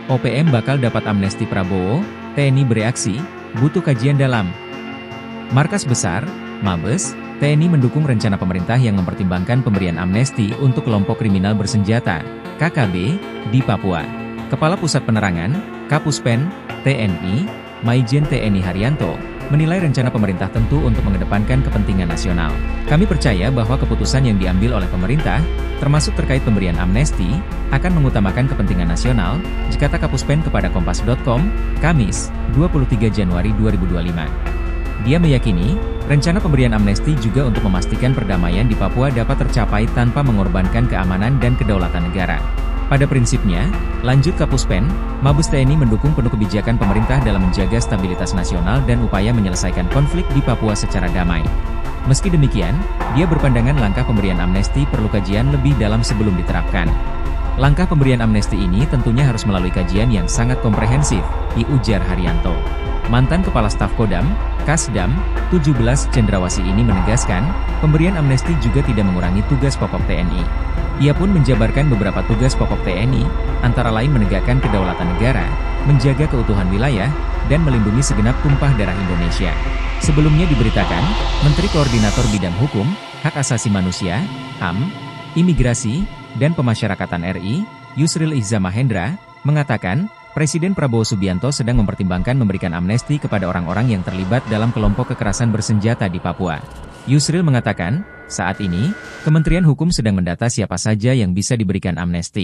OPM bakal dapat amnesti Prabowo, TNI bereaksi, butuh kajian dalam. Markas Besar, Mabes, TNI mendukung rencana pemerintah yang mempertimbangkan pemberian amnesti untuk kelompok kriminal bersenjata, KKB, di Papua. Kepala Pusat Penerangan, Kapuspen, TNI, Maijen TNI Haryanto, menilai rencana pemerintah tentu untuk mengedepankan kepentingan nasional. Kami percaya bahwa keputusan yang diambil oleh pemerintah, termasuk terkait pemberian amnesti, akan mengutamakan kepentingan nasional, kata Kapuspen kepada Kompas.com, Kamis, 23 Januari 2025. Dia meyakini, rencana pemberian amnesti juga untuk memastikan perdamaian di Papua dapat tercapai tanpa mengorbankan keamanan dan kedaulatan negara. Pada prinsipnya, lanjut Kapuspen, Mabes TNI mendukung penuh kebijakan pemerintah dalam menjaga stabilitas nasional dan upaya menyelesaikan konflik di Papua secara damai. Meski demikian, dia berpandangan langkah pemberian amnesti perlu kajian lebih dalam sebelum diterapkan. Langkah pemberian amnesti ini tentunya harus melalui kajian yang sangat komprehensif, ujar Haryanto. Mantan Kepala Staf Kodam, Kasdam, 17 Cendrawasih ini menegaskan, pemberian amnesti juga tidak mengurangi tugas pokok TNI. Ia pun menjabarkan beberapa tugas pokok TNI, antara lain menegakkan kedaulatan negara, menjaga keutuhan wilayah, dan melindungi segenap tumpah darah Indonesia. Sebelumnya diberitakan, Menteri Koordinator Bidang Hukum, Hak Asasi Manusia, HAM, Imigrasi, dan Pemasyarakatan RI, Yusril Iza Mahendra, mengatakan, Presiden Prabowo Subianto sedang mempertimbangkan memberikan amnesti kepada orang-orang yang terlibat dalam kelompok kekerasan bersenjata di Papua. Yusril mengatakan, saat ini, Kementerian Hukum sedang mendata siapa saja yang bisa diberikan amnesti.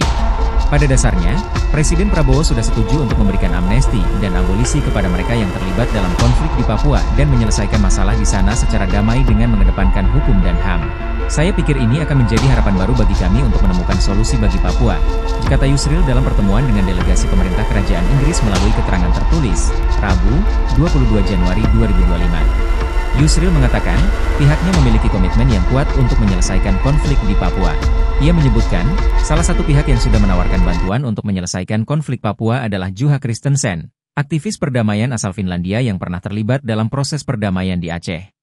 Pada dasarnya, Presiden Prabowo sudah setuju untuk memberikan amnesti dan abolisi kepada mereka yang terlibat dalam konflik di Papua dan menyelesaikan masalah di sana secara damai dengan mengedepankan hukum dan HAM. Saya pikir ini akan menjadi harapan baru bagi kami untuk menemukan solusi bagi Papua, kata Yusril dalam pertemuan dengan delegasi pemerintah Kerajaan Inggris melalui keterangan tertulis, Rabu, 22 Januari 2025. Yusril mengatakan, pihaknya memiliki komitmen yang kuat untuk menyelesaikan konflik di Papua. Ia menyebutkan, salah satu pihak yang sudah menawarkan bantuan untuk menyelesaikan konflik Papua adalah Juha Kristensen, aktivis perdamaian asal Finlandia yang pernah terlibat dalam proses perdamaian di Aceh.